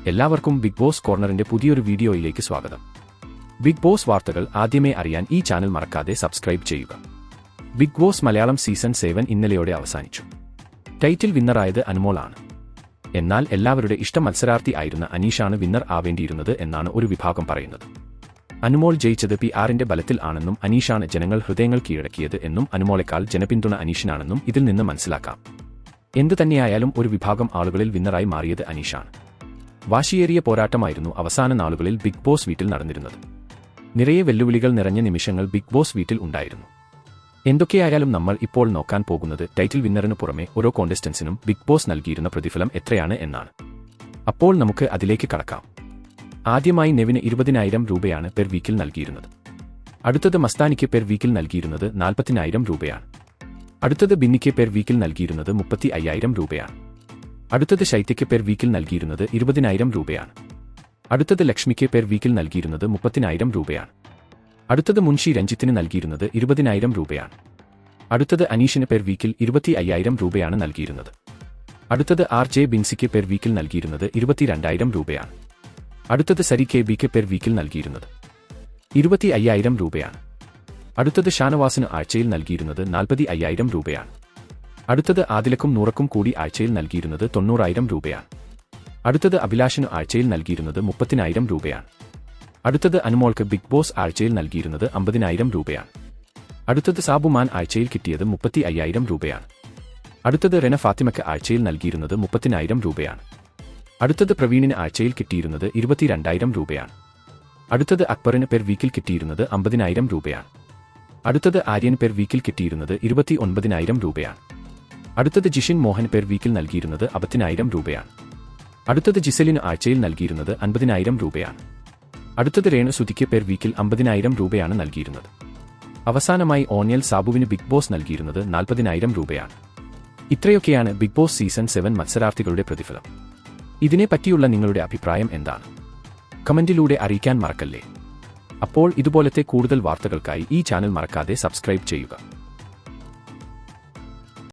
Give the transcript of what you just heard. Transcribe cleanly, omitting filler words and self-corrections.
എല്ലാവർക്കും big boss കോർണറിന്റെ പുതിയൊരു വീഡിയോയിലേക്ക് സ്വാഗതം. ബിഗ് ബോസ് വാർത്തകൾ ആദ്യമേ അറിയാൻ ഈ ചാനൽ മറക്കാതെ സബ്സ്ക്രൈബ് ചെയ്യുക. ബിഗ് ബോസ് മലയാളം സീസൺ 7 ഇന്നലെയോടെ അവസാനിച്ചു. ടൈറ്റിൽ വിന്നറായത് അനുമോൾ ആണ്. എന്നാൽ എല്ലാവരുടെ ഇഷ്ട മത്സരാർത്ഥി ആയിരുന്ന അനീഷാണ് വിന്നർ ആവേണ്ടിയിരുന്നത് എന്നാണ് ഒരു വിഭാഗം പറയുന്നത്. അനുമോൾ ജയിച്ചത് PR-ന്റെ ബലത്തിൽ ആണെന്നും അനീഷാണ് ജനങ്ങൾ ഹൃദയങ്ങൾ കീഴടക്കിയത് എന്നും അനുമോളെക്കാൾ ജനപിന്തുണ അനീഷിനാണെന്നും ഇതിൽ നിന്ന് മനസ്സിലാക്കാം. എന്തുതന്നെയായാലും ഒരു വിഭാഗം ആളുകളിൽ വിന്നറായി മാറിയത് അനീഷാണ്. വാശിയേറിയ പോരാട്ടമായിരുന്നു അവസാന നാളുകളിൽ ബിഗ് ബോസ് വീട്ടിൽ നടന്നിരുന്നത്. നിറയെ വെല്ലുവിളികൾ നിറഞ്ഞ നിമിഷങ്ങൾ ബിഗ് ബോസ് വീട്ടിൽ ഉണ്ടായിരുന്നു. എന്തൊക്കെയായാലും നമ്മൾ ഇപ്പോൾ നോക്കാൻ പോകുന്നത് ടൈറ്റിൽ വിന്നറിനു പുറമെ ഓരോ കോണ്ടസ്റ്റൻസിനും ബിഗ് ബോസ് നൽകിയിരുന്ന പ്രതിഫലം എത്രയാണ് എന്നാണ്. അപ്പോൾ നമുക്ക് അതിലേക്ക് കടക്കാം. ആദ്യമായി നെവിന് 20,000 രൂപയാണ് പെർ വീക്കിൽ നൽകിയിരുന്നത്. അടുത്തത് മസ്താനിക്ക് പെർ വീക്കിൽ നൽകിയിരുന്നത് 40,000 രൂപയാണ്. അടുത്തത് ബിന്നിക്ക് പെർ വീക്കിൽ നൽകിയിരുന്നത് 35,000 രൂപയാണ്. അടുത്തത് ശൈത്യയ്ക്ക് പെർ വീക്കിൽ നൽകിയിരുന്നത് 20,000 രൂപയാണ്. അടുത്തത് ലക്ഷ്മിക്ക് പെർ വീക്കിൽ നൽകിയിരുന്നത് 30,000 രൂപയാണ്. അടുത്തത് മുൻഷി രഞ്ജിത്തിന് നൽകിയിരുന്നത് 20,000 രൂപയാണ്. അടുത്തത് അനീഷിന് പെർ വീക്കിൽ 25,000 രൂപയാണ് നൽകിയിരുന്നത്. അടുത്തത് RJ ബിൻസിക്ക് പെർ വീക്കിൽ നൽകിയിരുന്നത് 22,000 രൂപയാണ്. അടുത്തത് സരി KB-ക്ക് പെർ വീക്കിൽ നൽകിയിരുന്നത് 25,000 രൂപയാണ്. അടുത്തത് ഷാനവാസിന് ആഴ്ചയിൽ നൽകിയിരുന്നത് 45,000 രൂപയാണ്. അടുത്തത് ആദിലക്കും നൂറക്കും കൂടി ആഴ്ചയിൽ നൽകിയിരുന്നത് 90,000 രൂപയാണ്. അടുത്തത് അഭിലാഷിന് ആഴ്ചയിൽ നൽകിയിരുന്നത് 30,000 രൂപയാണ്. അടുത്തത് അനുമോൾക്ക് ബിഗ് ബോസ് ആഴ്ചയിൽ നൽകിയിരുന്നത് 50,000 രൂപയാണ്. അടുത്തത് സാബുമാൻ ആഴ്ചയിൽ കിട്ടിയത് 35,000 രൂപയാണ്. അടുത്തത് റെന ഫാത്തിമയ്ക്ക് ആഴ്ചയിൽ നൽകിയിരുന്നത് 30,000 രൂപയാണ്. അടുത്തത് പ്രവീണിന് ആഴ്ചയിൽ കിട്ടിയിരുന്നത് 22,000 രൂപയാണ്. അടുത്തത് അക്ബറിന് പെർ വീക്കിൽ കിട്ടിയിരുന്നത് 50,000 രൂപയാണ്. അടുത്തത് ആര്യൻ പെർ വീക്കിൽ കിട്ടിയിരുന്നത് 29,000 രൂപയാണ്. അടുത്തത് ജിഷിൻ മോഹൻ പെർ വീക്കിൽ നൽകിയിരുന്നത് 50,000 രൂപയാണ്. അടുത്തത് ജിസലിന് ആഴ്ചയിൽ നൽകിയിരുന്നത് 50,000 രൂപയാണ്. അടുത്തത് രേണു സുധിക്ക് പെർ വീക്കിൽ 50,000 രൂപയാണ് നൽകിയിരുന്നത്. അവസാനമായി ഓനിയൽ സാബുവിന് ബിഗ് ബോസ് നൽകിയിരുന്നത് 40,000 രൂപയാണ്. ഇത്രയൊക്കെയാണ് ബിഗ് ബോസ് സീസൺ 7 മത്സരാർത്ഥികളുടെ പ്രതിഫലം. ഇതിനെപ്പറ്റിയുള്ള നിങ്ങളുടെ അഭിപ്രായം എന്താണ്? കമന്റിലൂടെ അറിയിക്കാൻ മറക്കല്ലേ. അപ്പോൾ ഇതുപോലത്തെ കൂടുതൽ വാർത്തകൾക്കായി ഈ ചാനൽ മറക്കാതെ സബ്സ്ക്രൈബ് ചെയ്യുക.